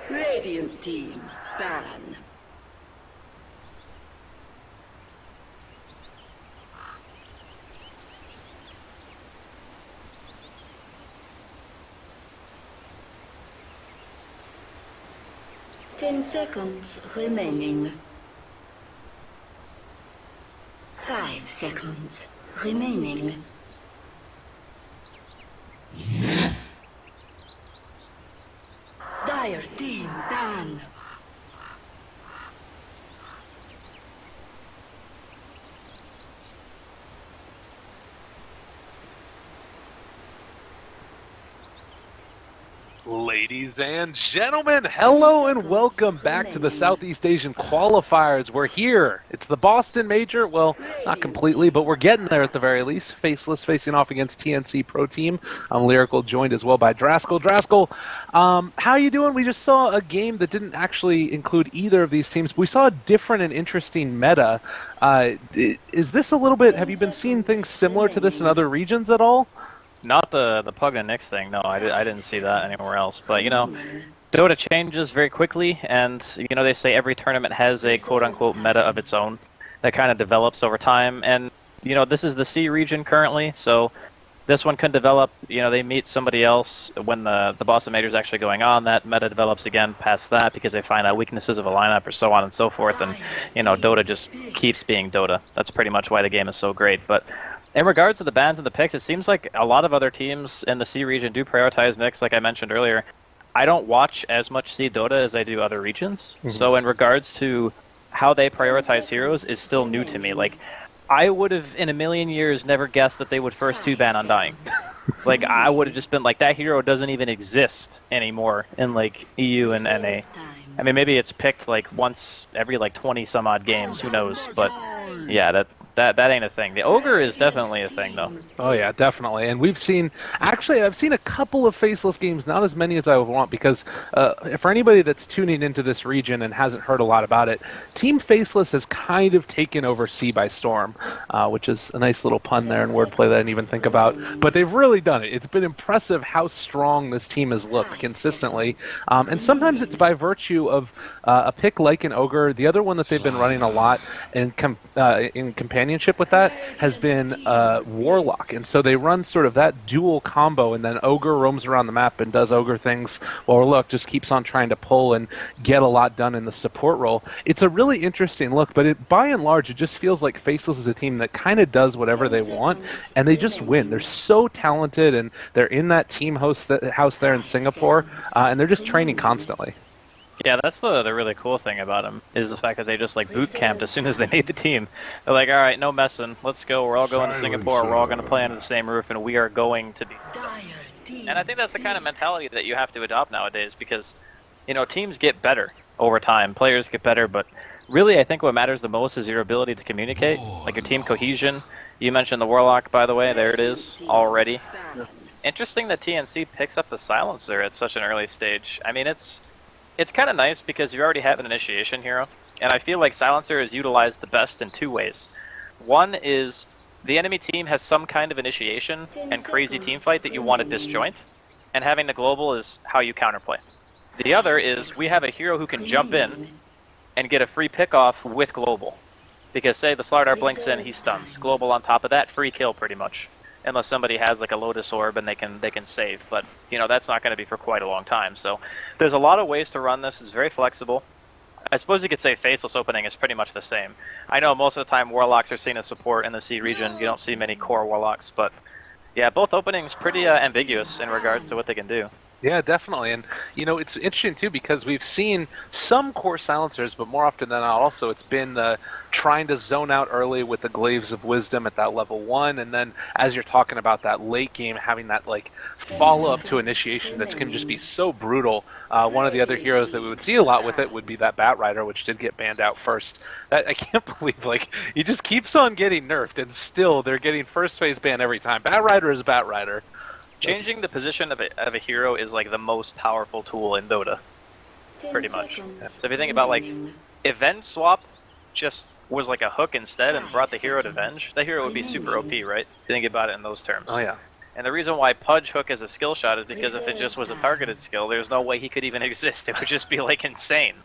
Radiant team, ban. Ten seconds remaining. 5 seconds remaining. Dire team ban. Ladies and gentlemen, hello and welcome back to the Southeast Asian qualifiers. We're here. It's the Boston Major. Well, not completely, but we're getting there at the very least. Faceless facing off against TNC Pro Team. I'm Lyrical, joined as well by Draskell. Draskell, how you doing? We just saw a game that didn't actually include either of these teams. We saw a different and interesting meta. Is this a little bit, have you been seeing things similar to this in other regions at all? Not the Pug and Nix thing, no, I didn't see that anywhere else. But, you know, Dota changes very quickly, and, you know, they say every tournament has a quote-unquote meta of its own that kind of develops over time. And, you know, this is the C region currently, so this one could develop. You know, they meet somebody else when the Boston Major is actually going on. That meta develops again past that because they find out weaknesses of a lineup or so on and so forth. And, you know, Dota just keeps being Dota. That's pretty much why the game is so great. But in regards to the bans and the picks, it seems like a lot of other teams in the C region do prioritize Nyx, like I mentioned earlier. I don't watch as much C Dota as I do other regions. Mm-hmm. So in regards to how they prioritize heroes is still new to me. Like, I would have in a million years never guessed that they would first 2-ban Undying. Like, I would have just been like, that hero doesn't even exist anymore in, like, EU and NA. I mean, maybe it's picked, like, once every, like, 20 some odd games, who knows, but yeah, that ain't a thing. The Ogre is definitely a thing, though. Oh yeah, definitely. And we've seen, actually, I've seen a couple of Faceless games, not as many as I would want, because for anybody that's tuning into this region and hasn't heard a lot about it, Team Faceless has kind of taken over C by storm, which is a nice little pun there and wordplay that I didn't even think about. But they've really done it. It's been impressive how strong this team has looked consistently. And sometimes it's by virtue of a pick like an Ogre. The other one that they've been running a lot in companionship with that has been Warlock, and so they run sort of that dual combo, and then Ogre roams around the map and does Ogre things, while Warlock just keeps on trying to pull and get a lot done in the support role. It's a really interesting look, but by and large, it just feels like Faceless is a team that kind of does whatever they want, and they just win. They're so talented, and they're in that team house there in Singapore, and they're just training constantly. Yeah, that's the really cool thing about them, is the fact that they just, like, boot camped as soon as they made the team. They're like, alright, no messing, let's go, we're all going to Singapore, we're all going to play under the same roof, and we are going to be successful. And I think that's the kind of mentality that you have to adopt nowadays, because, you know, teams get better over time, players get better, but really I think what matters the most is your ability to communicate, like your team cohesion. You mentioned the Warlock, by the way, there it is, already. Interesting that TNC picks up the Silencer at such an early stage. I mean, it's kind of nice because you already have an initiation hero, and I feel like Silencer is utilized the best in two ways. One is the enemy team has some kind of initiation and crazy team fight that you want to disjoint, and having the global is how you counterplay. The other is we have a hero who can jump in and get a free pickoff with global, because say the Slardar blinks in, he stuns. Global on top of that, free kill pretty much. Unless somebody has like a Lotus Orb and they can save, but you know that's not going to be for quite a long time. So there's a lot of ways to run this. It's very flexible. I suppose you could say Faceless opening is pretty much the same. I know most of the time Warlocks are seen as support in the C region. You don't see many core Warlocks, but yeah, both openings pretty ambiguous in regards to what they can do. Yeah, definitely. And, you know, it's interesting, too, because we've seen some core silencers, but more often than not, also, it's been the trying to zone out early with the Glaives of Wisdom at that level 1, and then, as you're talking about that late game, having that, like, follow-up to initiation that can just be so brutal. One of the other heroes that we would see a lot with it would be that Bat Rider, which did get banned out first. I can't believe, like, he just keeps on getting nerfed, and still, they're getting first phase ban every time. Bat Rider is Bat Rider. Changing the position of a hero is like the most powerful tool in Dota, pretty much. So if you think about like, if Venge Swap just was like a hook instead and brought the hero to Venge, that hero would be super OP, right? Think about it in those terms. Oh yeah. And the reason why Pudge Hook is a skill shot is because if it just was a targeted skill, there's no way he could even exist. It would just be like insane.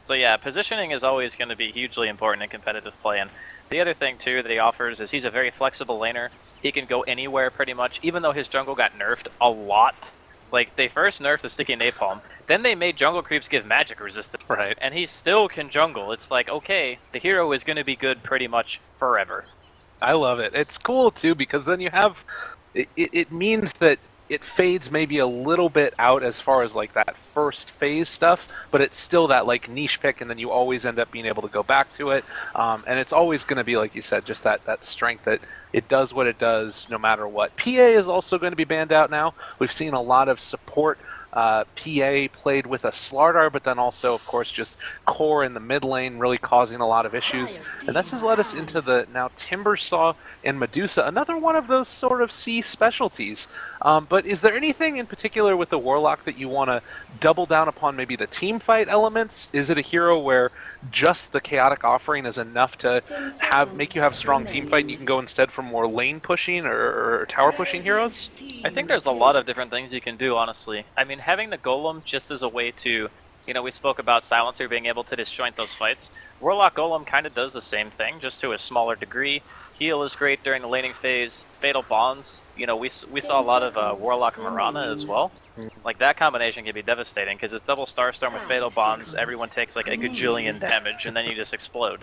So yeah, positioning is always going to be hugely important in competitive play. And the other thing too that he offers is he's a very flexible laner. He can go anywhere pretty much, even though his jungle got nerfed a lot. Like, they first nerfed the sticky napalm, then they made jungle creeps give magic resistance. Right. And he still can jungle. It's like, okay, the hero is going to be good pretty much forever. I love it. It's cool too because then you have it means that it fades maybe a little bit out as far as like that first phase stuff, but it's still that like niche pick, and then you always end up being able to go back to it. And it's always going to be, like you said, just that strength that it does what it does no matter what. PA is also going to be banned out now. We've seen a lot of support PA played with a Slardar, but then also, of course, just core in the mid lane really causing a lot of issues. And this has led us into the now Timbersaw and Medusa, another one of those sort of C specialties. But is there anything in particular with the Warlock that you want to double down upon, maybe the team fight elements? Is it a hero where just the chaotic offering is enough to make you have strong team fight and you can go instead for more lane pushing or tower pushing heroes? I think there's a lot of different things you can do, honestly. I mean, having the Golem just as a way to, you know, we spoke about Silencer being able to disjoint those fights. Warlock Golem kind of does the same thing, just to a smaller degree. Heal is great during the laning phase. Fatal Bonds, you know, we saw a lot of Warlock Mirana as well. Like, that combination can be devastating, because it's double Starstorm with Fatal Bonds, everyone takes like a gajillion damage, and then you just explode.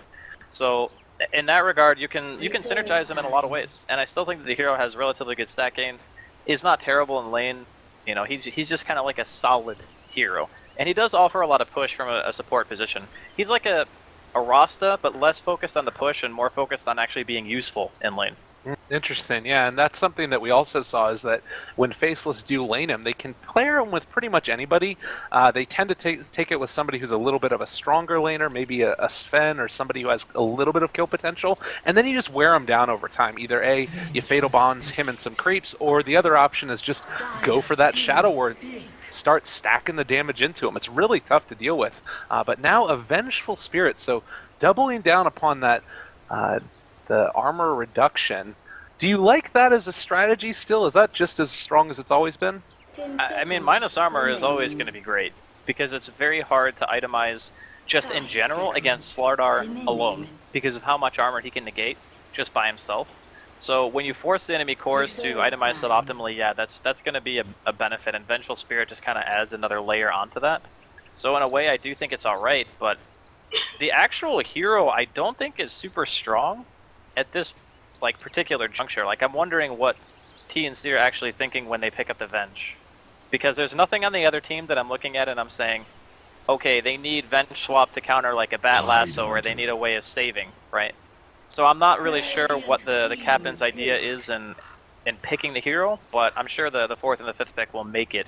So, in that regard, you can synergize them in a lot of ways. And I still think that the hero has relatively good stat gain. He's not terrible in lane. You know, he's just kind of like a solid hero. And he does offer a lot of push from a support position. He's like a Rasta, but less focused on the push and more focused on actually being useful in lane. Interesting, yeah, and that's something that we also saw is that when Faceless do lane him, they can pair him with pretty much anybody. They tend to take it with somebody who's a little bit of a stronger laner, maybe a Sven or somebody who has a little bit of kill potential, and then you just wear him down over time. Either A, you Fatal Bonds him and some creeps, or the other option is just go for that Shadow Ward. Start stacking the damage into him. It's really tough to deal with. But now a Vengeful Spirit, so doubling down upon that the armor reduction. Do you like that as a strategy still? Is that just as strong as it's always been? I mean, minus armor is always going to be great, because it's very hard to itemize just in general against Slardar alone, because of how much armor he can negate just by himself. So when you force the enemy cores to itemize it optimally, yeah, that's going to be a benefit, and Vengeful Spirit just kind of adds another layer onto that. So in a way, I do think it's alright, but the actual hero I don't think is super strong at this like particular juncture. Like, I'm wondering what TNC are actually thinking when they pick up the Venge. Because there's nothing on the other team that I'm looking at and I'm saying, okay, they need Venge swap to counter like a Bat Lasso, or they need a way of saving, right? So I'm not really sure what the captain's idea is in picking the hero, but I'm sure the 4th and the 5th pick will make it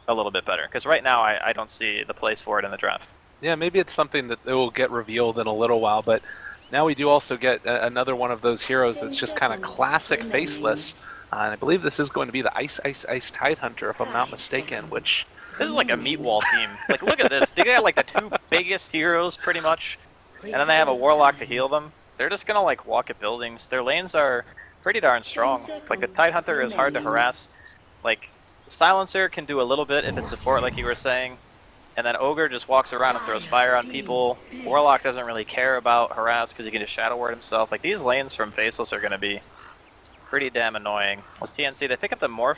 a little bit better. Because right now I don't see the place for it in the draft. Yeah, maybe it's something that will get revealed in a little while, but now we do also get another one of those heroes that's just kind of classic Faceless. And I believe this is going to be the Ice Tidehunter, if I'm not mistaken, which... This is like a meat wall team. Like, look at this. They got like the 2 biggest heroes, pretty much. And then they have a Warlock to heal them. They're just gonna like walk at buildings. Their lanes are pretty darn strong. Like, the Tidehunter is hard to harass. Like, Silencer can do a little bit if it's support, like you were saying. And then Ogre just walks around and throws fire on people. Warlock doesn't really care about harass because he can just Shadow Ward himself. Like, these lanes from Faceless are going to be pretty damn annoying. As TNC, they pick up the Morph.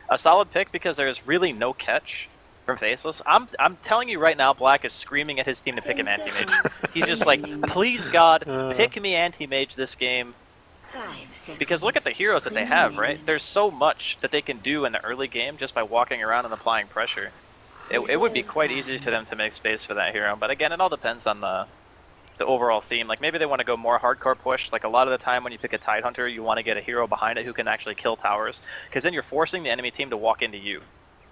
A solid pick because there's really no catch from Faceless. I'm telling you right now, Black is screaming at his team to pick him Anti-Mage. He's just like, please God, pick me Anti-Mage this game. Because look at the heroes that they have, right? There's so much that they can do in the early game just by walking around and applying pressure. It would be quite easy for them to make space for that hero, but again, it all depends on the overall theme. Like, maybe they want to go more hardcore push. Like, a lot of the time when you pick a Tidehunter, you want to get a hero behind it who can actually kill towers, because then you're forcing the enemy team to walk into you.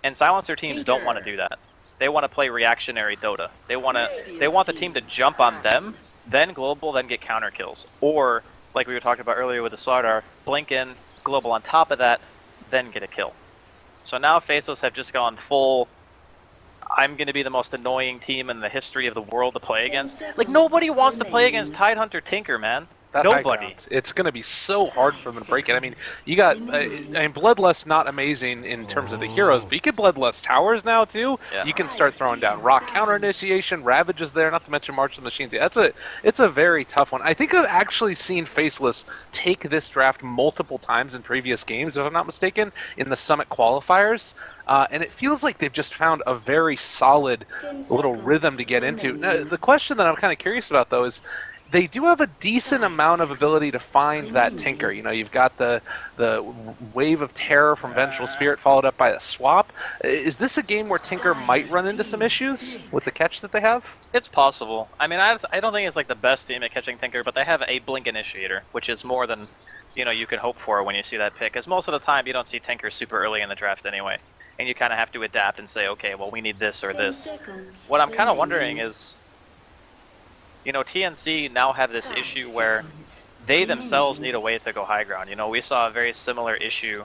And Silencer teams don't want to do that. They want to play reactionary Dota. They want the team to jump on them, then global, then get counter kills. Or, like we were talking about earlier with the Slardar, blink in, global on top of that, then get a kill. So now Faceless have just gone full... I'm going to be the most annoying team in the history of the world to play against. Like, nobody wants to play against Tidehunter Tinker, man. that high Nobody. ground. It's going to be so hard for them to break it. I mean, you got, Bloodlust not amazing in terms of the heroes, but you can Bloodlust towers now too. Yeah. You can start throwing down rock counter initiation, Ravage is there, not to mention March of the Machines. Yeah, it's a very tough one. I think I've actually seen Faceless take this draft multiple times in previous games, if I'm not mistaken, in the Summit qualifiers. And it feels like they've just found a very solid little rhythm to get into. Now, the question that I'm kind of curious about, though, is they do have a decent amount of ability to find that Tinker. You know, you've got the Wave of Terror from Vengeful Spirit followed up by a swap. Is this a game where Tinker might run into some issues with the catch that they have? It's possible. I mean, I don't think it's like the best team at catching Tinker, but they have a Blink Initiator, which is more than, you can hope for when you see that pick. Because most of the time, you don't see Tinker super early in the draft anyway. And you kind of have to adapt and say, okay, well, we need this or this. What I'm kind of wondering is, TNC now have this issue where they themselves need a way to go high ground. We saw a very similar issue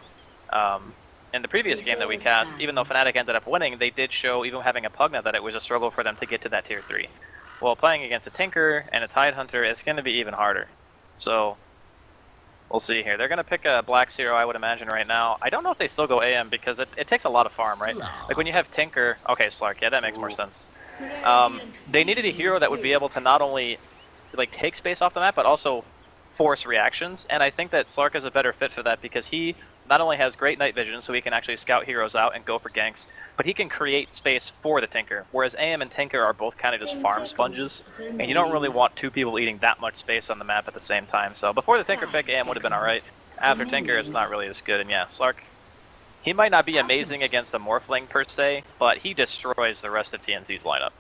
in the previous game that we cast. Even though Fnatic ended up winning, they did show, even having a Pugna, that it was a struggle for them to get to that tier 3. Well, playing against a Tinker and a Tidehunter, it's going to be even harder. So, we'll see here. They're going to pick a Black Zero, I would imagine, right now. I don't know if they still go AM, because it takes a lot of farm, right? Like, when you have Tinker... Okay, Slark, yeah, that makes more sense. They needed a hero that would be able to not only take space off the map, but also force reactions, and I think that Slark is a better fit for that because he not only has great night vision, so he can actually scout heroes out and go for ganks, but he can create space for the Tinker, whereas AM and Tinker are both kind of just farm sponges, and you don't really want two people eating that much space on the map at the same time. So before the Tinker pick, AM would have been alright. After Tinker, it's not really as good, and yeah, Slark, he might not be amazing against a Morphling per se, but he destroys the rest of TNC's lineup.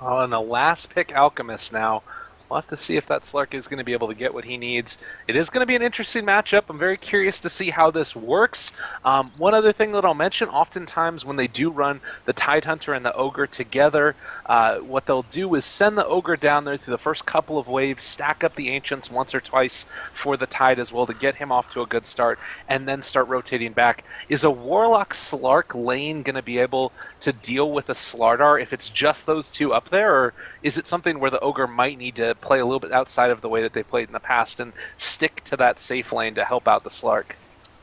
Oh, and the last pick, Alchemist now. We'll have to see if that Slark is going to be able to get what he needs. It is going to be an interesting matchup. I'm very curious to see how this works. One other thing that I'll mention, oftentimes when they do run the Tidehunter and the Ogre together, what they'll do is send the Ogre down there through the first couple of waves, stack up the Ancients once or twice for the Tide as well to get him off to a good start, and then start rotating back. Is a Warlock Slark lane going to be able to deal with a Slardar if it's just those two up there, or is it something where the Ogre might need to play a little bit outside of the way that they played in the past and stick to that safe lane to help out the Slark?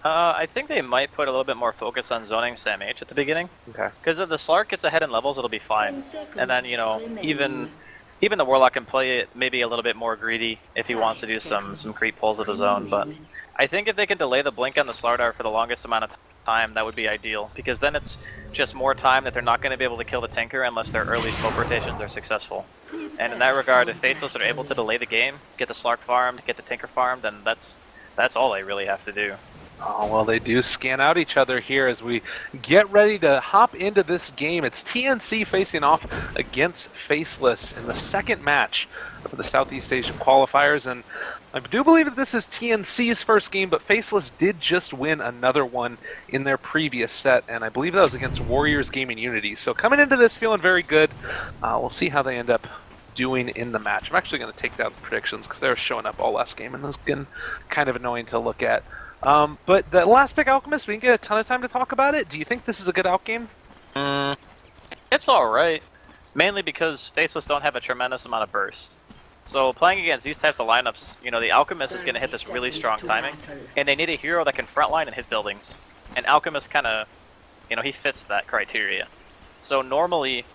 I think they might put a little bit more focus on zoning Sam H at the beginning. Okay. Because if the Slark gets ahead in levels, it'll be fine. And then, even the Warlock can play it maybe a little bit more greedy if he wants to do some creep pulls of his own. But I think if they can delay the blink on the Slardar for the longest amount of time, that would be ideal. Because then it's just more time that they're not going to be able to kill the Tinker unless their early smoke rotations are successful. And in that regard, if Faceless are able to delay the game, get the Slark farmed, get the Tinker farmed, then that's all they really have to do. Oh, well, they do scan out each other here as we get ready to hop into this game. It's TNC facing off against Faceless in the second match of the Southeast Asian qualifiers, and I do believe that this is TNC's first game, but Faceless did just win another one in their previous set, and I believe that was against Warriors Gaming Unity. So coming into this feeling very good. We'll see how they end up doing in the match. I'm actually going to take down the predictions because they were showing up all last game, and those getting kind of annoying to look at. But the last pick, Alchemist, we didn't get a ton of time to talk about it. Do you think this is a good outgame? It's alright. Mainly because Faceless don't have a tremendous amount of burst. So playing against these types of lineups, the Alchemist is going to hit this really strong timing, and they need a hero that can frontline and hit buildings. And Alchemist kind of, he fits that criteria. So normally,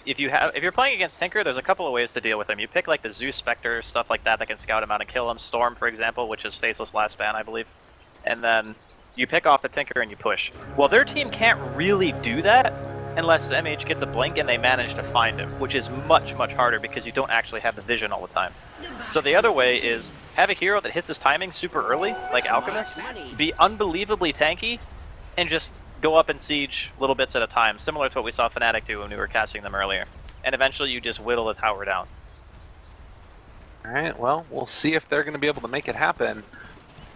if you're playing against Tinker, there's a couple of ways to deal with him. You pick like the Zeus Spectre, stuff like that can scout him out and kill him. Storm, for example, which is Faceless last ban, I believe. And then you pick off the Tinker and you push. Well, their team can't really do that unless MH gets a blink and they manage to find him, which is much, much harder because you don't actually have the vision all the time. So the other way is have a hero that hits his timing super early, like Alchemist, be unbelievably tanky, and just go up and siege little bits at a time, similar to what we saw Fnatic do when we were casting them earlier. And eventually you just whittle the tower down. Alright, well, we'll see if they're going to be able to make it happen.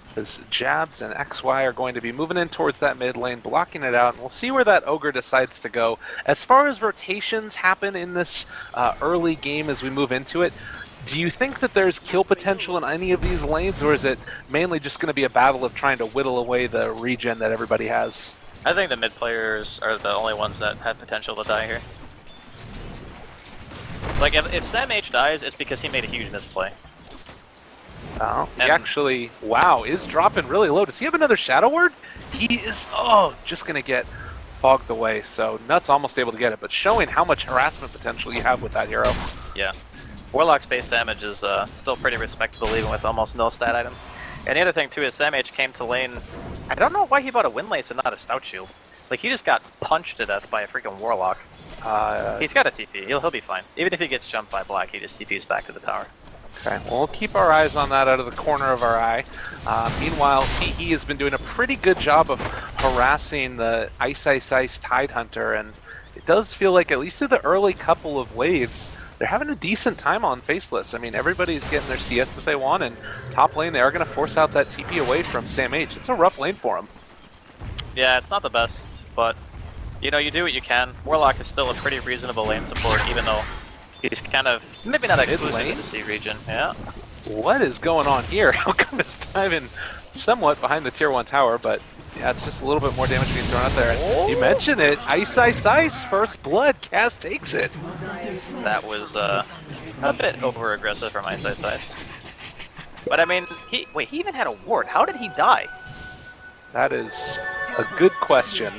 Because Jabs and XY are going to be moving in towards that mid lane, blocking it out, and we'll see where that Ogre decides to go. As far as rotations happen in this early game as we move into it, do you think that there's kill potential in any of these lanes, or is it mainly just going to be a battle of trying to whittle away the regen that everybody has? I think the mid players are the only ones that have potential to die here. Like, if Sam H dies, it's because he made a huge misplay. Oh, he actually, wow, is dropping really low. Does he have another Shadow Word? He is, just going to get fogged away. So Nuts almost able to get it, but showing how much harassment potential you have with that hero. Yeah. Warlock's base damage is still pretty respectable even with almost no stat items. And the other thing too is Sam H came to lane. I don't know why he bought a Windlace and not a Stout Shield. Like, he just got punched to death by a freaking Warlock. He's got a TP. He'll be fine. Even if he gets jumped by Black, he just TPs back to the tower. Okay, well, we'll keep our eyes on that out of the corner of our eye. Meanwhile, Teehee has been doing a pretty good job of harassing the Ice Tidehunter, and it does feel like, at least through the early couple of waves, they're having a decent time on Faceless. I mean, everybody's getting their CS that they want, and top lane, they are going to force out that TP away from Sam H. It's a rough lane for him. Yeah, it's not the best, but, you know, you do what you can. Warlock is still a pretty reasonable lane support, even though he's kind of, maybe not exclusive to the C region. Yeah. What is going on here? How come it's diving somewhat behind the tier 1 tower, but yeah, it's just a little bit more damage being thrown out there. Oh. You mentioned it, Ice, first blood, Cass takes it. That was a bit over-aggressive from Ice. But I mean, he even had a ward. How did he die? That is a good question.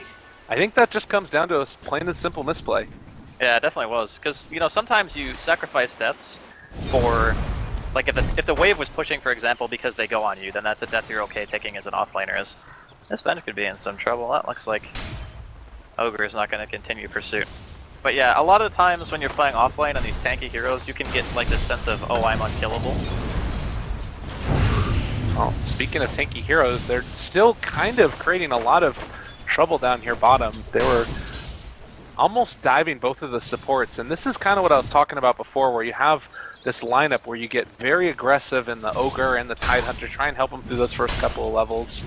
I think that just comes down to a plain and simple misplay. Yeah, it definitely was. Because, you know, sometimes you sacrifice deaths for, like, if the wave was pushing, for example, because they go on you, then that's a death you're okay taking as an offlaner. This Ben could be in some trouble. That looks like Ogre is not going to continue pursuit. But yeah, a lot of the times when you're playing offlane on these tanky heroes, you can get like this sense of, oh, I'm unkillable. Well, speaking of tanky heroes, they're still kind of creating a lot of trouble down here bottom. They were almost diving both of the supports, and this is kind of what I was talking about before, where you have this lineup where you get very aggressive in the Ogre and the Tidehunter, try and help them through those first couple of levels.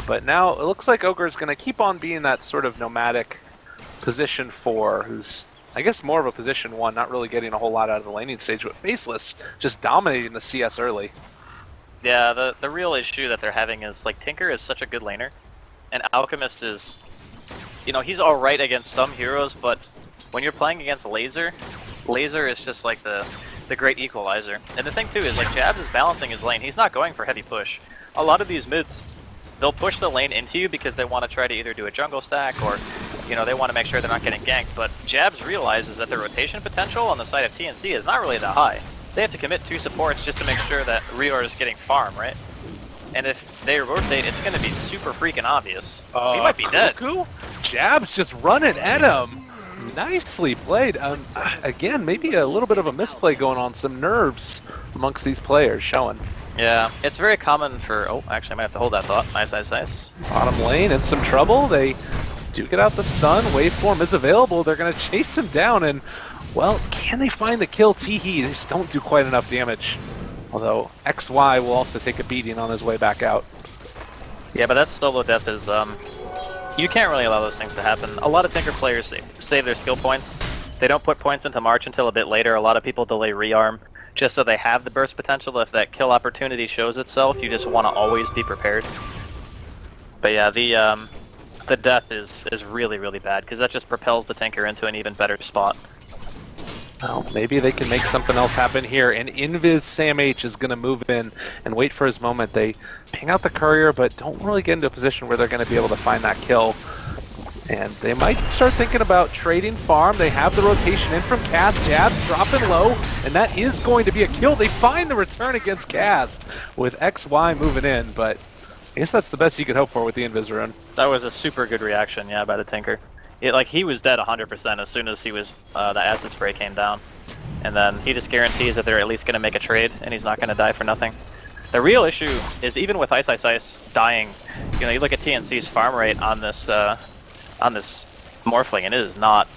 But now it looks like Ogre is going to keep on being that sort of nomadic position 4, who's, I guess, more of a position 1, not really getting a whole lot out of the laning stage, but Faceless just dominating the CS early. Yeah, the real issue that they're having is, like, Tinker is such a good laner, and Alchemist is, you know, he's alright against some heroes, but when you're playing against Laser is just like the great equalizer. And the thing too is, like, Jabs is balancing his lane. He's not going for heavy push. A lot of these mids, they'll push the lane into you because they want to try to either do a jungle stack or, you know, they want to make sure they're not getting ganked. But Jabs realizes that the rotation potential on the side of TNC is not really that high. They have to commit 2 supports just to make sure that Rior is getting farm, right? And if they rotate, it's going to be super freaking obvious. He might be dead. Jabs just running at him. Nicely played. Again, maybe a little bit of a misplay going on. Some nerves amongst these players showing. Yeah, it's very common for... Oh, actually, I might have to hold that thought. Nice. Bottom lane in some trouble. They do get out the stun. Waveform is available. They're going to chase him down. And, well, can they find the kill? Teehee, they just don't do quite enough damage. Although XY will also take a beating on his way back out. Yeah, but that solo death is... You can't really allow those things to happen. A lot of Tinker players save their skill points. They don't put points into March until a bit later. A lot of people delay rearm just so they have the burst potential. If that kill opportunity shows itself, you just want to always be prepared. But yeah, the death is really, really bad because that just propels the Tinker into an even better spot. Well, maybe they can make something else happen here, and Invis Sam H is going to move in and wait for his moment. They ping out the courier, but don't really get into a position where they're going to be able to find that kill. And they might start thinking about trading farm. They have the rotation in from Cass. Jabs dropping low, and that is going to be a kill. They find the return against Cass with XY moving in, but I guess that's the best you could hope for with the Invis rune. That was a super good reaction, yeah, by the Tinker. Like, he was dead 100% as soon as he was, the acid spray came down. And then he just guarantees that they're at least going to make a trade, and he's not going to die for nothing. The real issue is, even with Ice dying, you know, you look at TNC's farm rate on this Morphling, and it is not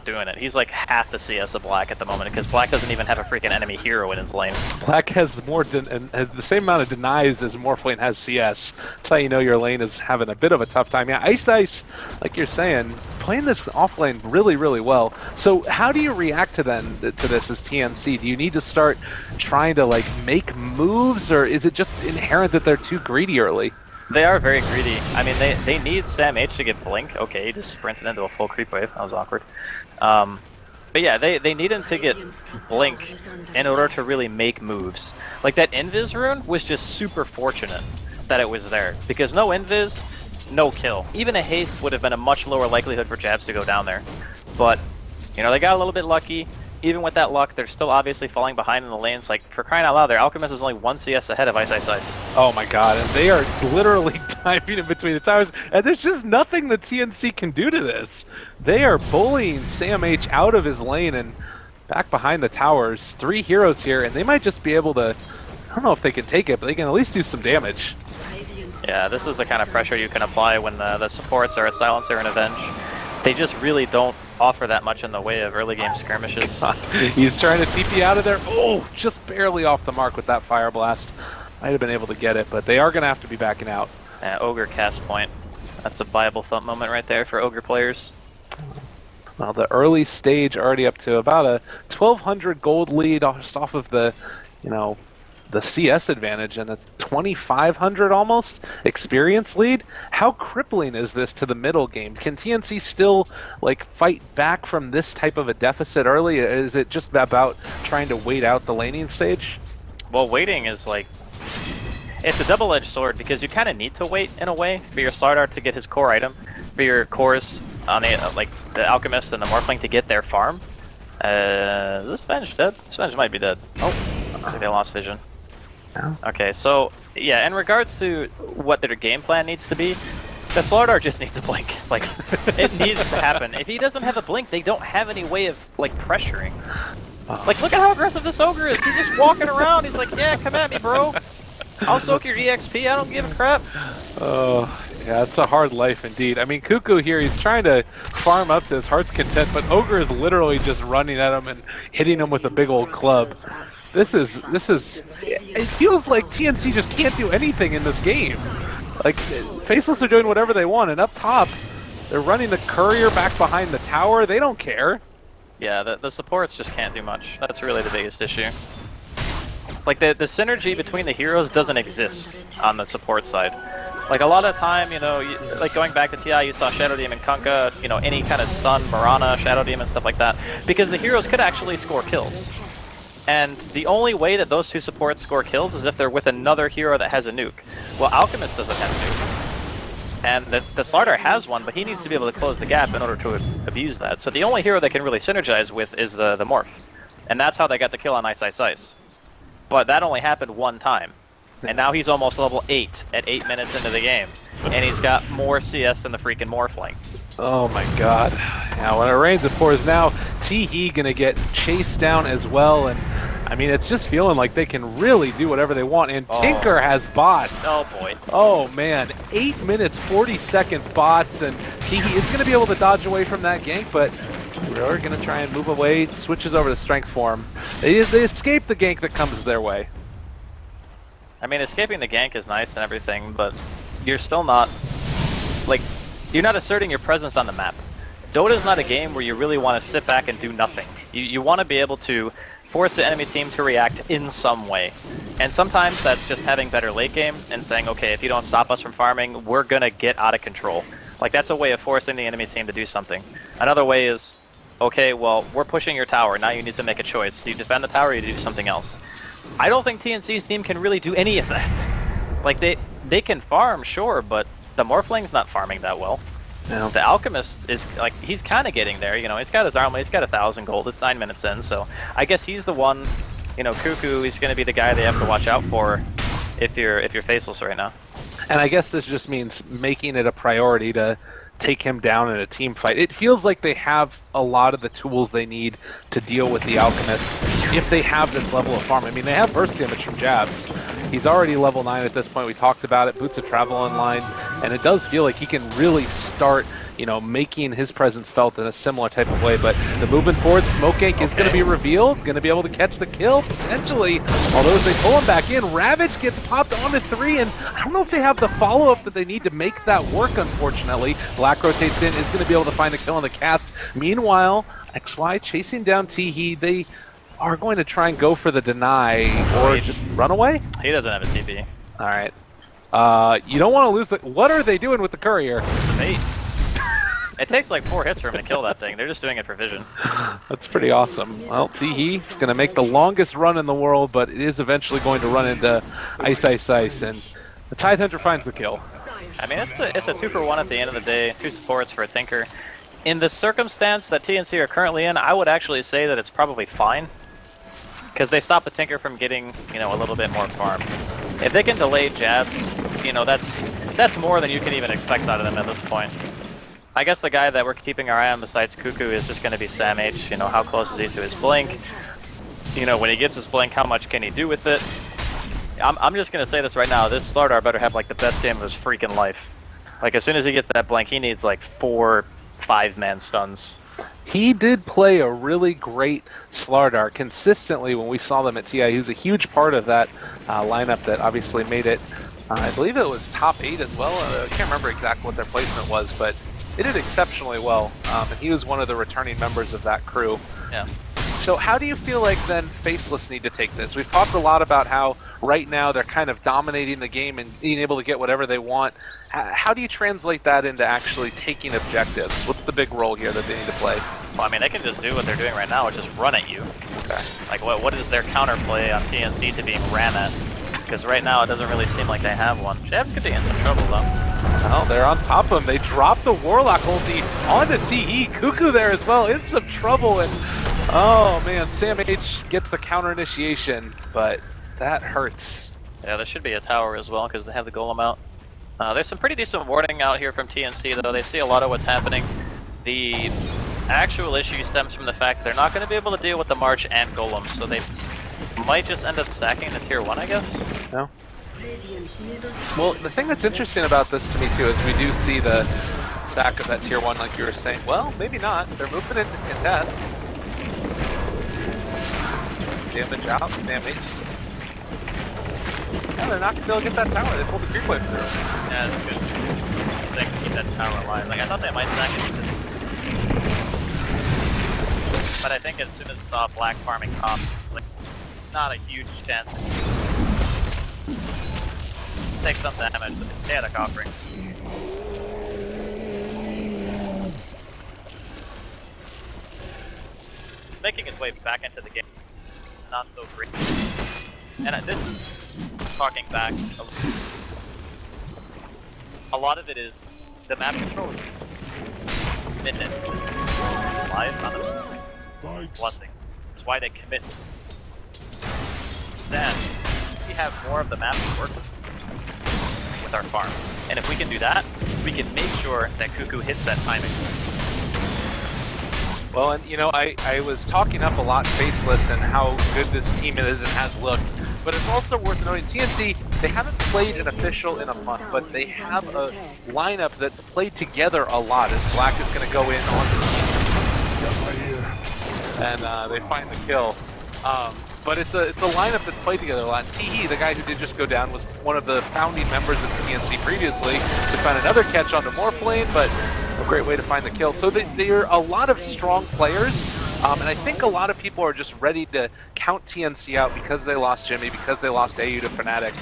doing it. He's like half the CS of Black at the moment, because Black doesn't even have a freaking enemy hero in his lane. Black has has the same amount of denies as Morphling has CS. That's how you know your lane is having a bit of a tough time. Yeah, Ice, like you're saying, playing this off lane really, really well. So how do you react to this as TNC? Do you need to start trying to, like, make moves, or is it just inherent that they're too greedy early? They are very greedy. I mean, they need Sam H to get Blink. Okay, he just sprinted into a full creep wave. That was awkward. But yeah, they need him to get Blink in order to really make moves. Like that Invis rune was just super fortunate that it was there. Because no Invis, no kill. Even a haste would have been a much lower likelihood for jabs to go down there. But, you know, they got a little bit lucky. Even with that luck, they're still obviously falling behind in the lanes. Like, for crying out loud, their Alchemist is only 1 CS ahead of Ice Ice Ice. Oh my god, and they are literally diving in between the towers, and there's just nothing the TNC can do to this. They are bullying Sam H out of his lane and back behind the towers. 3 heroes here, and they might just be able to, I don't know if they can take it, but they can at least do some damage. Yeah, this is the kind of pressure you can apply when the supports are a Silencer and Avenge. They just really don't offer that much in the way of early game skirmishes. He's trying to TP out of there. Oh, just barely off the mark with that Fire Blast. Might have been able to get it, but they are going to have to be backing out. Ogre cast point. That's a Bible thump moment right there for Ogre players. Well, the early stage already up to about a 1,200 gold lead just off of the, you know, the CS advantage and a 2,500 almost experience lead. How crippling is this to the middle game? Can TNC still like fight back from this type of a deficit early? Is it just about trying to wait out the laning stage? Well, waiting is like, it's a double-edged sword because you kind of need to wait in a way for your Slardar to get his core item, for your cores on the like the Alchemist and the Morphling to get their farm. Is this Venge dead? This Venge might be dead. Oh, looks like they lost vision. No. Okay, so yeah, in regards to what their game plan needs to be, the Slardar just needs a blink. Like, it needs to happen. If he doesn't have a blink, they don't have any way of like pressuring. Like, look at how aggressive this Ogre is. He's just walking around. He's like, yeah, come at me, bro. I'll soak your EXP. I don't give a crap. Oh, yeah, it's a hard life indeed. I mean, Cuckoo here, he's trying to farm up to his heart's content, but Ogre is literally just running at him and hitting him with a big old club. This is, it feels like TNC just can't do anything in this game. Like, Faceless are doing whatever they want, and up top, they're running the courier back behind the tower. They don't care. Yeah, the supports just can't do much. That's really the biggest issue. Like, the synergy between the heroes doesn't exist on the support side. Like, a lot of time, you know, like going back to TI, you saw Shadow Demon, Kunkka, you know, any kind of stun, Mirana, Shadow Demon, stuff like that, because the heroes could actually score kills. And the only way that those two supports score kills is if they're with another hero that has a nuke. Well, Alchemist doesn't have a nuke. And the Slardar has one, but he needs to be able to close the gap in order to abuse that. So the only hero they can really synergize with is the Morph. And that's how they got the kill on Ice Ice Ice. But that only happened one time. And now he's almost level 8 at 8 minutes into the game. And he's got more CS than the freaking Morphling. Oh my god. Yeah, when it rains it pours now. Teehee gonna get chased down as well, and I mean it's just feeling like they can really do whatever they want, and Tinker has bots. Oh boy. Oh man, 8 minutes 40 seconds bots, and Teehee is gonna be able to dodge away from that gank, but we're gonna try and move away, switches over to strength form. They escape the gank that comes their way. I mean, escaping the gank is nice and everything, but you're still not, like, you're not asserting your presence on the map. Dota is not a game where you really want to sit back and do nothing. You want to be able to force the enemy team to react in some way. And sometimes that's just having better late game and saying, okay, if you don't stop us from farming, we're going to get out of control. Like, that's a way of forcing the enemy team to do something. Another way is, okay, well, we're pushing your tower, now you need to make a choice. Do you defend the tower or do you do something else? I don't think TNC's team can really do any of that. Like, they can farm, sure, but the Morphling's not farming that well. No. The Alchemist is, like, he's kind of getting there, you know, he's got his armor, he's got 1,000 gold, it's 9 minutes in, so I guess he's the one, you know, Cuckoo, he's going to be the guy they have to watch out for if you're Faceless right now. And I guess this just means making it a priority to take him down in a team fight. It feels like they have a lot of the tools they need to deal with the Alchemist if they have this level of farm. I mean, they have burst damage from jabs. He's already level 9 at this point. We talked about it. Boots of Travel online, and it does feel like he can really start, you know, making his presence felt in a similar type of way. But the movement forward, Smoke Gank is going to be revealed, going to be able to catch the kill, potentially. Although as they pull him back in, Ravage gets popped onto 3, and I don't know if they have the follow-up that they need to make that work, unfortunately. Black rotates in, is going to be able to find the kill on the cast. Meanwhile, XY chasing down Teehee. They are going to try and go for the deny, or just run away? He doesn't have a TP. Alright. You don't want to lose the... What are they doing with the courier? It's a bait. It takes like 4 hits for him to kill that thing. They're just doing it for vision. That's pretty awesome. Well, Teehee is going to make the longest run in the world, but it is eventually going to run into Ice, and the Tidehunter finds the kill. I mean, it's a 2-for-1 at the end of the day. 2 supports for a Tinker. In the circumstance that TNC are currently in, I would actually say that it's probably fine. Because they stop the Tinker from getting, you know, a little bit more farm. If they can delay jabs, you know, that's more than you can even expect out of them at this point. I guess the guy that we're keeping our eye on besides Cuckoo is just going to be Sam H. You know, how close is he to his blink? You know, when he gets his blink, how much can he do with it? I'm just going to say this right now. This Slardar better have, like, the best game of his freaking life. Like, as soon as he gets that blink, he needs, like, 4 5-man stuns. He did play a really great Slardar consistently when we saw them at TI. He was a huge part of that lineup that obviously made it, I believe it was top 8 as well. I can't remember exactly what their placement was, but it did exceptionally well. And he was one of the returning members of that crew. Yeah. So how do you feel like then Faceless need to take this? We've talked a lot about how right now they're kind of dominating the game and being able to get whatever they want. How do you translate that into actually taking objectives? What's the big role here that they need to play? Well, I mean, they can just do what they're doing right now, which is run at you. Okay. Like, what is their counterplay on TNC to being ran at? Because right now it doesn't really seem like they have one. Shabs could be in some trouble, though. Well, they're on top of him. They dropped the Warlock ulti onto TE. Cuckoo there as well, in some trouble, and oh man, Sam H gets the counter initiation, but that hurts. Yeah, there should be a tower as well because they have the golem out. There's some pretty decent warding out here from TNC, though. They see a lot of what's happening. The actual issue stems from the fact that they're not going to be able to deal with the March and golem, so they might just end up sacking the tier 1, I guess. No. Well, the thing that's interesting about this to me too is we do see the sack of that tier 1 like you were saying. Well, maybe not. They're moving into contest. Damage out, Sam H. Yeah, they're not going to be able to get that tower. They pulled the creep wave through. Yeah, that's good. They can keep that tower alive. Like, I thought they might sack it. But I think as soon as it's off black farming top, like, not a huge chance. Take some damage, but they had a offering. Making his way back into the game, not so great. And this is talking back a lot of it is the map control. Commitment. Live on the blessing. That's why they commit. Then we have more of the map to work with our farm. And if we can do that, we can make sure that Cuckoo hits that timing. Well, and you know, I was talking up a lot Faceless and how good this team is and has looked, but it's also worth noting TNC, they haven't played an official in a month, but they have a lineup that's played together a lot as Black is going to go in on the team. And they find the kill. But it's a lineup that's played together a lot. TE, the guy who did just go down, was one of the founding members of TNC previously. They found another catch on the Morph lane, but a great way to find the kill. So they're a lot of strong players, and I think a lot of people are just ready to count TNC out because they lost Jimmy, because they lost AU to Fnatic.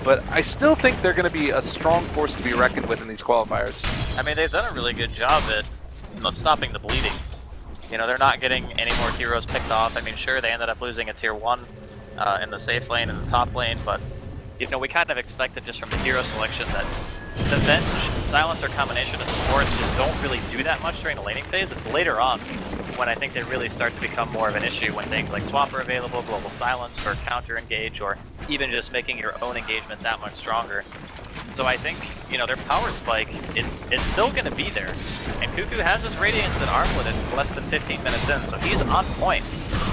But I still think they're going to be a strong force to be reckoned with in these qualifiers. I mean, they've done a really good job at stopping the bleeding. You know, they're not getting any more heroes picked off. I mean, sure, they ended up losing a tier 1 in the safe lane and the top lane, but, you know, we kind of expected just from the hero selection that the bench, silencer combination of supports just don't really do that much during the laning phase. It's later on when I think they really start to become more of an issue when things like swap are available, global silence for counter engage, or even just making your own engagement that much stronger. So I think, you know, their power spike, it's still going to be there. And Cuckoo has his Radiance and Armlet in less than 15 minutes in, so he's on point.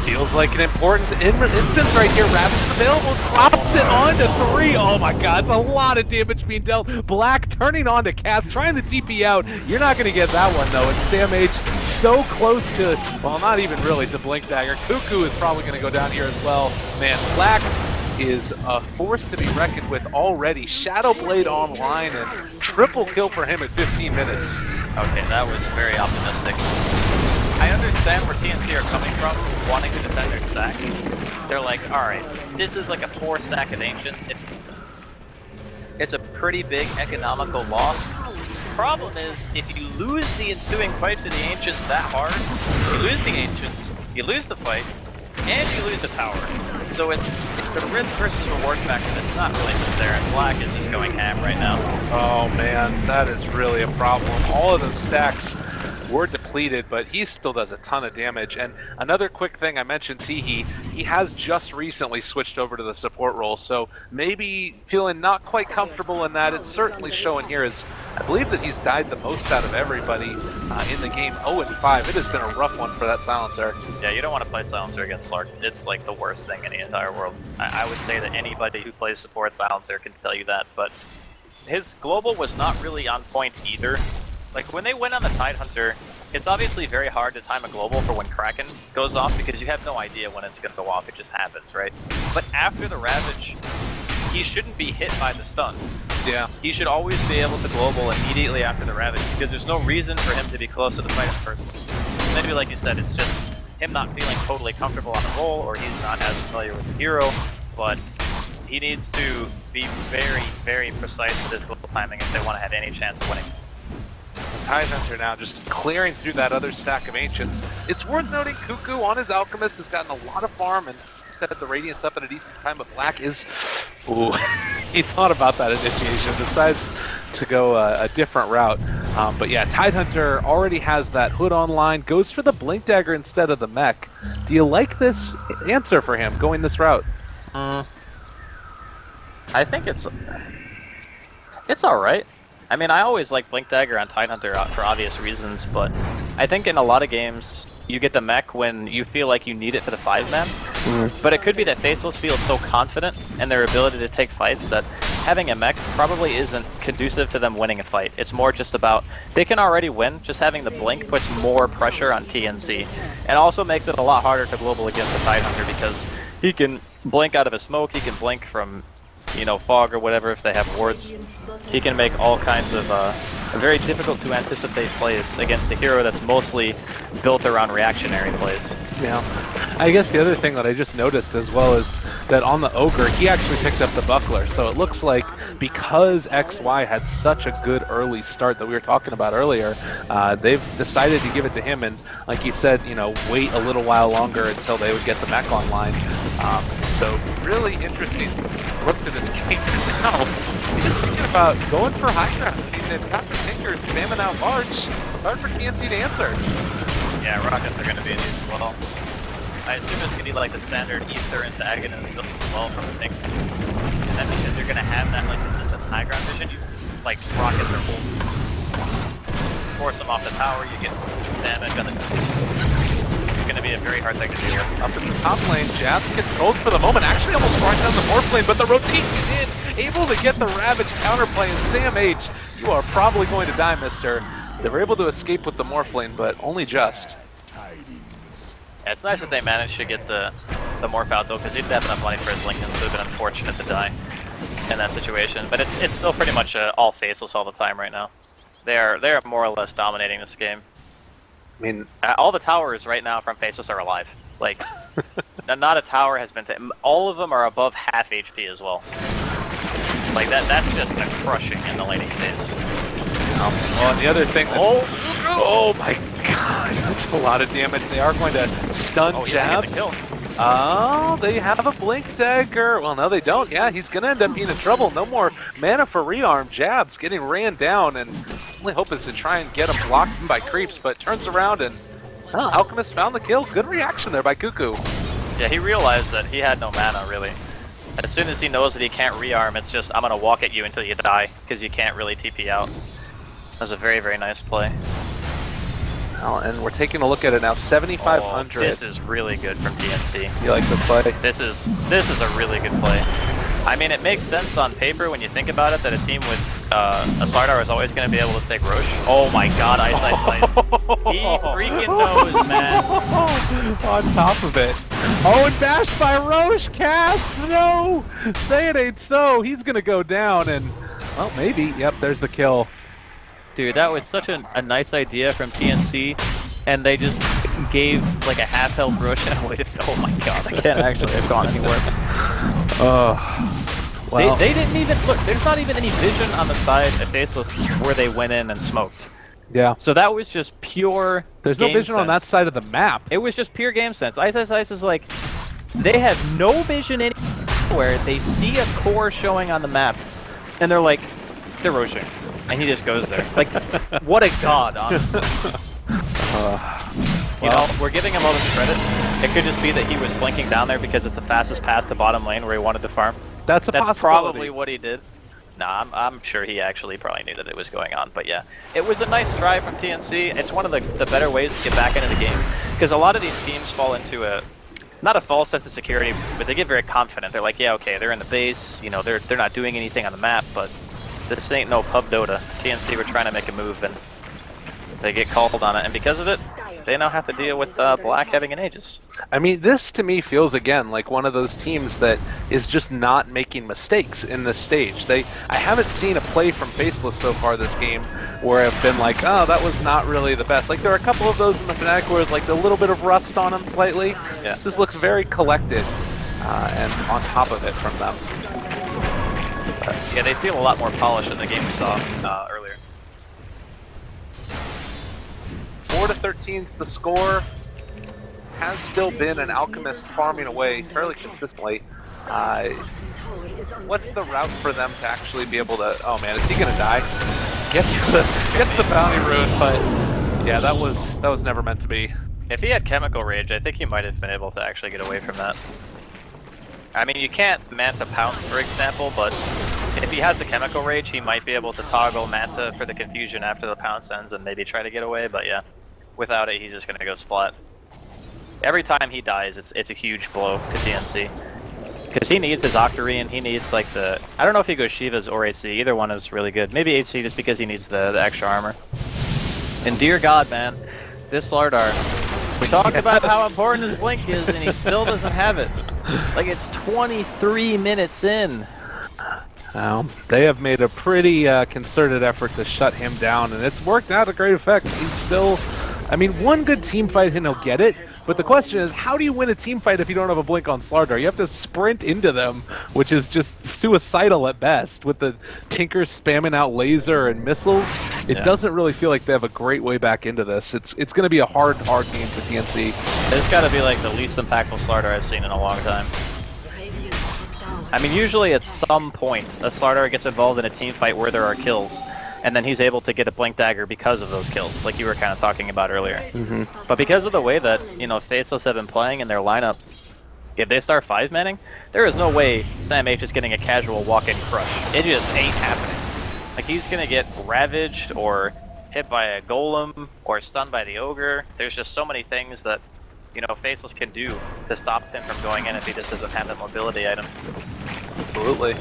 Feels like an important instance right here. Rabbit's available, drops it onto 3. Oh my god, it's a lot of damage being dealt. Black turning on to Cass, trying to TP out. You're not going to get that one though. And Sam H so close to, well, not even really to Blink Dagger. Cuckoo is probably going to go down here as well. Man, Black is a force to be reckoned with already. Shadow Blade online and triple kill for him at 15 minutes. Okay, that was very optimistic. I understand where TNC are coming from, wanting to defend their stack. They're like, alright, this is like a 4 stack of Ancients. It's a pretty big economical loss, problem is, if you lose the ensuing fight to the Ancients that hard, you lose the Ancients, you lose the fight, and you lose a tower. So it's the risk versus reward factor that's not really just there, and Black is just going ham right now. Oh man, that is really a problem. All of those stacks were depleted, but he still does a ton of damage. And another quick thing, I mentioned Teehee, he has just recently switched over to the support role, so maybe feeling not quite comfortable in that. It's certainly showing here as I believe that he's died the most out of everybody in the game. 0-5. It has been a rough one for that Silencer. Yeah, you don't want to play Silencer against Slark. It's like the worst thing in the entire world. I would say that anybody who plays support Silencer can tell you that, but his global was not really on point either. Like, when they went on the Tidehunter, it's obviously very hard to time a global for when Kraken goes off because you have no idea when it's going to go off, it just happens, right? But after the Ravage, he shouldn't be hit by the stun. Yeah. He should always be able to global immediately after the Ravage because there's no reason for him to be close to the fight in the first place. Maybe, like you said, it's just him not feeling totally comfortable on the role, or he's not as familiar with the hero, but he needs to be very, very precise with his global timing if they want to have any chance of winning. Tidehunter now just clearing through that other stack of Ancients. It's worth noting Cuckoo on his Alchemist has gotten a lot of farm and set the Radiance up at a decent time, but Black is... Ooh, he thought about that initiation, decides to go a different route. But yeah, Tidehunter already has that hood online, goes for the Blink Dagger instead of the mech. Do you like this answer for him, going this route? I think it's alright. I mean, I always like Blink Dagger on Tidehunter for obvious reasons, but I think in a lot of games, you get the mech when you feel like you need it for the 5-man. But it could be that Faceless feels so confident in their ability to take fights that having a mech probably isn't conducive to them winning a fight. It's more just about, they can already win, just having the blink puts more pressure on TNC. And also makes it a lot harder to global against the Tidehunter because he can blink out of a smoke, he can blink from, you know, fog or whatever if they have wards. He can make all kinds of very difficult to anticipate plays against a hero that's mostly built around reactionary plays. Yeah. I guess the other thing that I just noticed as well is that on the Ogre, he actually picked up the Buckler. So it looks like because XY had such a good early start that we were talking about earlier, they've decided to give it to him and, like you said, you know, wait a little while longer until they would get the mech online. So really interesting. Looked at his game now. He's just thinking about going for high ground. I mean, they've got the Tinker spamming out large. It's hard for TNC to answer. Yeah, rockets are going to be these as well. I assume it's going to be like the standard Ether antagonist built as well from the Tinker. And then because you're going to have that like consistent high ground vision, you like rockets are full. Force them off the tower, you get damage on the It's going to be a very hard thing to do here. Up in the top lane, Jabs gets gold for the moment, actually almost brought down the morph lane, but the rotation in, able to get the Ravage counterplay, and Sam H, you are probably going to die, mister. They were able to escape with the morph lane, but only just. Yeah, it's nice that they managed to get the morph out though, because he didn't have enough money for his Lincoln, so it would have been unfortunate to die in that situation. But it's still pretty much all Faceless all the time right now. They're more or less dominating this game. I mean, all the towers right now from Faceless are alive. Like, not a tower has been... all of them are above half HP as well. Like, that's just been crushing in the laning phase. Well, and the other thing that's... Oh my god, that's a lot of damage. They are going to stun Jabs. Oh, they have a Blink Dagger. Well, no, they don't. Yeah, he's going to end up being in trouble. No more mana for rearm. Jabs getting ran down, and only hope is to try and get him blocked by creeps, but turns around and Alchemist found the kill. Good reaction there by Cuckoo. Yeah, he realized that he had no mana, really. As soon as he knows that he can't rearm, it's just, I'm going to walk at you until you die, because you can't really TP out. That was a very, very nice play. Well, and we're taking a look at it now, 7,500. This is really good from TNC. You like this play? This is a really good play. I mean, it makes sense on paper when you think about it that a team with a Slardar is always going to be able to take Roche. Oh my god, Ice. He freaking knows, man. On top of it. Oh, and bashed by Roche. Cast, no! Say it ain't so. He's going to go down and, well, maybe. Yep, there's the kill. Dude, that was such a nice idea from TNC, and they just gave like a half-health Roche and a way to... Oh my god, I can't actually have gone any worse. Well, they didn't even look. There's not even any vision on the side of Faceless where they went in and smoked. yeah. So that was just pure. There's no game vision on that sense. side of the map. It was just pure game sense. Ice is like, they have no vision anywhere. They see a core showing on the map, and they're like, they're roaching, and he just goes there. Like, what a god, honestly. You know, we're giving him all this credit. It could just be that he was blinking down there because it's the fastest path to bottom lane where he wanted to farm. That's That's probably what he did. Nah, I'm sure he actually probably knew that it was going on. But yeah, it was a nice try from TNC. It's one of the better ways to get back into the game. Because a lot of these teams fall into not a false sense of security, but they get very confident. They're like, yeah, okay, they're in the base. You know, they're not doing anything on the map, but this ain't no pub Dota. TNC were trying to make a move, and they get called on it. And because of it, they now have to deal with Black having an Aegis. I mean, this to me feels again like one of those teams that is just not making mistakes in this stage. I haven't seen a play from Faceless so far this game where I've been like, oh, that was not really the best. Like there are a couple of those in the Fnatic where it's like a little bit of rust on them slightly. Yeah. This looks very collected and on top of it from them. Yeah, they feel a lot more polished than the game we saw earlier. 4-13 is the score. Has still been an Alchemist farming away fairly consistently. What's the route for them to actually be able to? Oh man, is he gonna die? Gets the bounty rune, but yeah, that was never meant to be. If he had Chemical Rage, I think he might have been able to actually get away from that. I mean, you can't Manta Pounce, for example, but if he has the Chemical Rage, he might be able to toggle Manta for the confusion after the pounce ends and maybe try to get away, but yeah. Without it, he's just gonna go splat. Every time he dies, it's a huge blow to TNC. Because he needs his Octarine, he needs like the... I don't know if he goes Shivas or 8C, either one is really good. Maybe 8C just because he needs the extra armor. And dear god, man, this Slardar. We talked about how important his blink is and he still doesn't have it. Like it's 23 minutes in. Well, they have made a pretty concerted effort to shut him down, and it's worked out a great effect. He's still... I mean, one good team fight and he'll get it, but the question is, how do you win a team fight if you don't have a blink on Slardar? You have to sprint into them, which is just suicidal at best, with the Tinkers spamming out laser and missiles. It doesn't really feel like they have a great way back into this. It's going to be a hard game for TNC. It's got to be like the least impactful Slardar I've seen in a long time. I mean, usually at some point, a Slardar gets involved in a team fight where there are kills, and then he's able to get a blink dagger because of those kills, like you were kind of talking about earlier. But because of the way that, you know, Faceless have been playing in their lineup, if they start 5-manning, there is no way Sam H is getting a casual walk-in crush. It just ain't happening. Like, he's gonna get ravaged, or hit by a golem, or stunned by the ogre. There's just so many things that, you know, Faceless can do to stop him from going in if he just doesn't have the mobility item. Absolutely.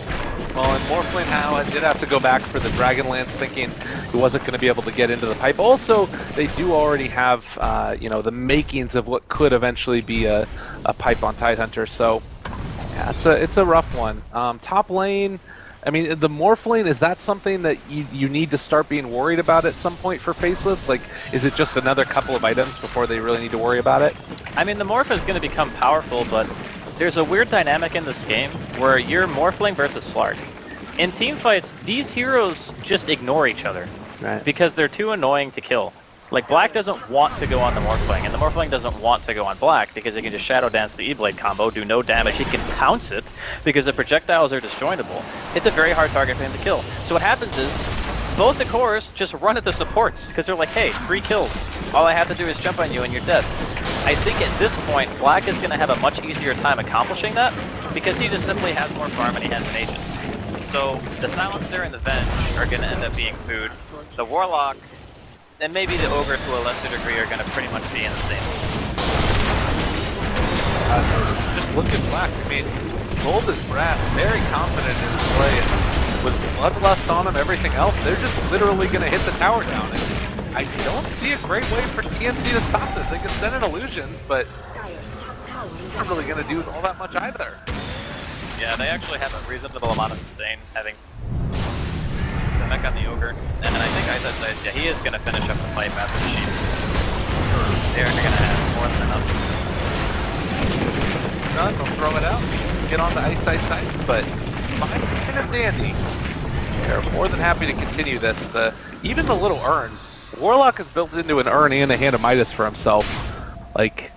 Well, and Morphling now did have to go back for the Dragonlance, thinking he wasn't going to be able to get into the pipe. Also, they do already have, you know, the makings of what could eventually be a pipe on Tidehunter. So, yeah, it's a rough one. Top lane, I mean, the Morphling, is that something that you need to start being worried about at some point for Faceless? Like, is it just another couple of items before they really need to worry about it? I mean, the Morph is going to become powerful, but there's a weird dynamic in this game where you're Morphling versus Slark. In teamfights, these heroes just ignore each other because they're too annoying to kill. Like, Black doesn't want to go on the Morphling, and the Morphling doesn't want to go on Black because he can just Shadow Dance the E-Blade combo, do no damage. He can pounce it because the projectiles are disjointable. It's a very hard target for him to kill. So what happens is, both the cores just run at the supports because they're like, hey, 3 kills. All I have to do is jump on you and you're dead. I think at this point, Black is going to have a much easier time accomplishing that because he just simply has more farm and he has an Aegis. So the Silencer and the Venge are going to end up being food. The Warlock and maybe the Ogre to a lesser degree are going to pretty much be in the same. Just look at Black. I mean, bold as brass, very confident in his play. And with Bloodlust on him, everything else, they're just literally going to hit the tower down. And I don't see a great way for TNC to stop this. They can send in illusions, but it's not really going to do all that much either. Yeah, they actually have a reasonable amount of sustain, having the mech on the Ogre. And I think Isaac says, yeah, he is going to finish up the fight after the sheep. They're going to have more than enough. Done, they'll throw it out, get on the ice, but fine and dandy. They're more than happy to continue this. Even the little urn. Warlock is built into an urn and a Hand of Midas for himself. Like,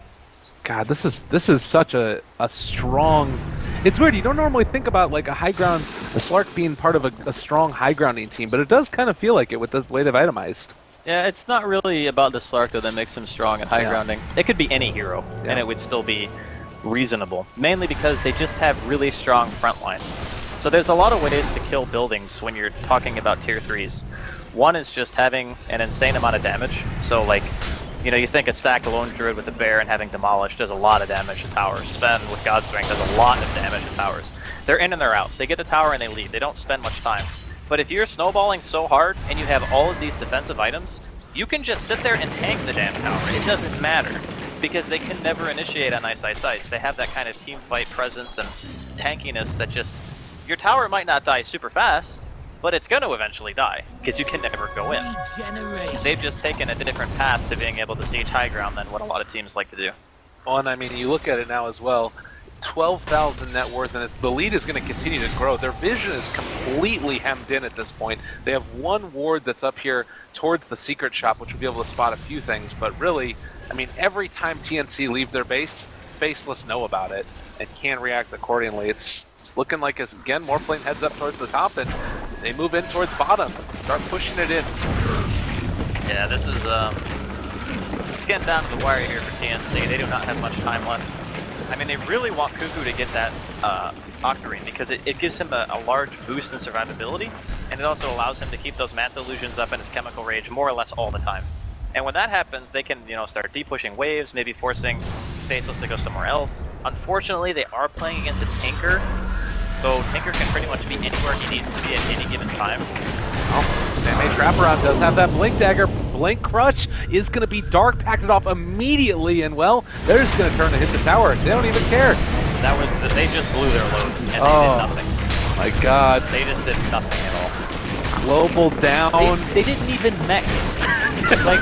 God, this is such a strong... It's weird, you don't normally think about like a high ground, a Slark being part of a strong high grounding team, but it does kind of feel like it with the way they've itemized. Yeah, it's not really about the Slark though that makes him strong at high grounding. It could be any hero, and it would still be reasonable. Mainly because they just have really strong front line. So there's a lot of ways to kill buildings when you're talking about tier 3s. One is just having an insane amount of damage. So like, you know, you think a stacked Lone Druid with a bear and having demolished does a lot of damage to towers. Sven with God Strength does a lot of damage to towers. They're in and they're out. They get the tower and they leave. They don't spend much time. But if you're snowballing so hard and you have all of these defensive items, you can just sit there and tank the damn tower. It doesn't matter. Because they can never initiate on Ice Ice Ice. They have that kind of team fight presence and tankiness that just... Your tower might not die super fast, but it's going to eventually die, because you can never go in. They've just taken a different path to being able to siege high ground than what a lot of teams like to do. Well, and I mean, you look at it now as well, 12,000 net worth, and the lead is going to continue to grow. Their vision is completely hemmed in at this point. They have one ward that's up here towards the secret shop, which will be able to spot a few things, but really, I mean, every time TNC leave their base, Faceless know about it and can react accordingly. It's looking like, again, Morphling heads up towards the top, and they move in towards bottom, start pushing it in. Yeah, this is, it's getting down to the wire here for TNC. They do not have much time left. I mean, they really want Cuckoo to get that Octarine because it gives him a large boost in survivability, and it also allows him to keep those Manta Illusions up in his Chemical Rage more or less all the time. And when that happens, they can, you know, start de-pushing waves, maybe forcing Faceless to go somewhere else. Unfortunately, they are playing against a Tinker, so Tinker can pretty much be anywhere he needs to be at any given time. Oh, Sam H. Wraparound does have that Blink Dagger. Blink Crush is going to be Dark Packed off immediately, and well, they're just going to turn to hit the tower. They don't even care. That was they just blew their load, and they did nothing. My God. They just did nothing at all. Global down. They didn't even mech. Like,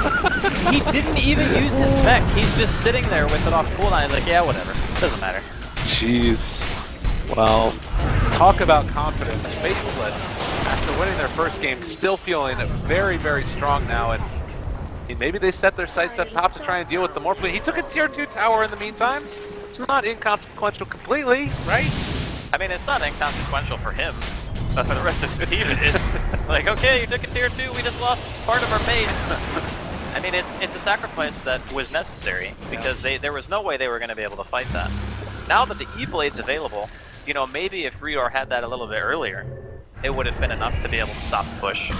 he didn't even use his mech. He's just sitting there with it off cooldown. He's like, yeah, whatever. Doesn't matter. Jeez. Well, talk about confidence. Faceless, after winning their first game, still feeling very, very strong now. And maybe they set their sights up top to try and deal with the Morphling. He took a tier 2 tower in the meantime. It's not inconsequential completely, right? I mean, it's not inconsequential for him. But for the rest of the team, it is. Like, okay, you took a tier 2, we just lost part of our base. I mean, it's a sacrifice that was necessary, because there was no way they were going to be able to fight that. Now that the E-Blade's available, you know, maybe if Rior had that a little bit earlier, it would have been enough to be able to stop the push.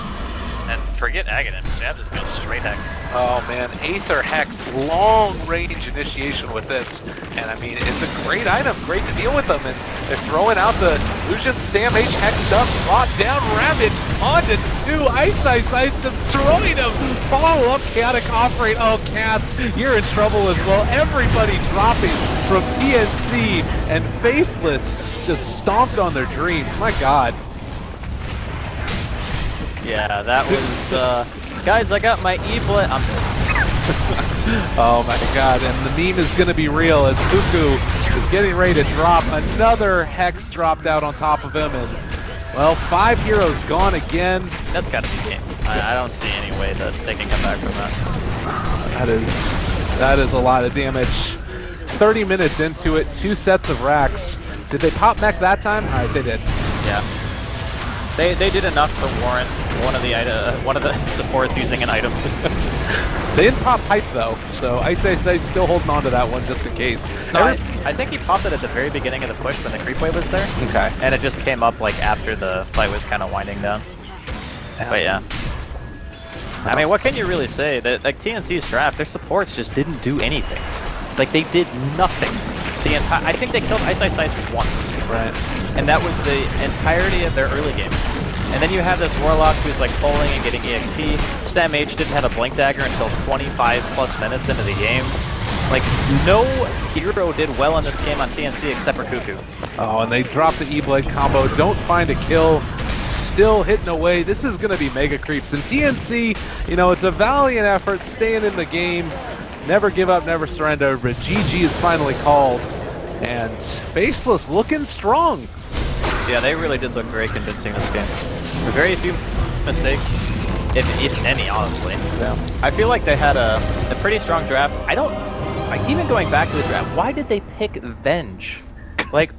And forget Aghanim's, Jab just goes straight Hex. Oh man, Aether Hex, long range initiation with this. And I mean, it's a great item, great to deal with them. And they're throwing out the Lucian Sam H Hex up, brought down Rabbit onto 2 Ice, destroying him. Follow up Chaotic Offering. Oh, Cast, you're in trouble as well. Everybody dropping from TNC, and Faceless just stomped on their dreams. My God. Yeah, that was, guys, I got my E-Blade. Oh my God, and the meme is gonna be real as Cuckoo is getting ready to drop. Another Hex dropped out on top of him, and, well, 5 heroes gone again. That's gotta be game. I don't see any way that they can come back from that. That is a lot of damage. 30 minutes into it, 2 sets of racks. Did they pop mech that time? Alright, they did. Yeah. They did enough to warrant one of the supports using an item. They didn't pop pipe though, so I'd say still holding on to that one just in case. No, I think he popped it at the very beginning of the push when the creep wave was there. Okay. And it just came up like after the fight was kind of winding down. But yeah. I mean, what can you really say? That like TNC's draft, their supports just didn't do anything. Like they did nothing. I think they killed Ice once. Right. And that was the entirety of their early game. And then you have this Warlock who's like pulling and getting EXP. Stam H didn't have a Blink Dagger until 25 plus minutes into the game. Like, no hero did well in this game on TNC except for Cuckoo. Oh, and they dropped the E-Blade combo. Don't find a kill. Still hitting away. This is going to be mega creeps. And TNC, you know, it's a valiant effort staying in the game. Never give up, never surrender. But GG is finally called. And Faceless looking strong. Yeah, they really did look very convincing this game. Very few mistakes, if any, honestly. Yeah. I feel like they had a pretty strong draft. I don't, like, even going back to the draft, why did they pick Venge? Like,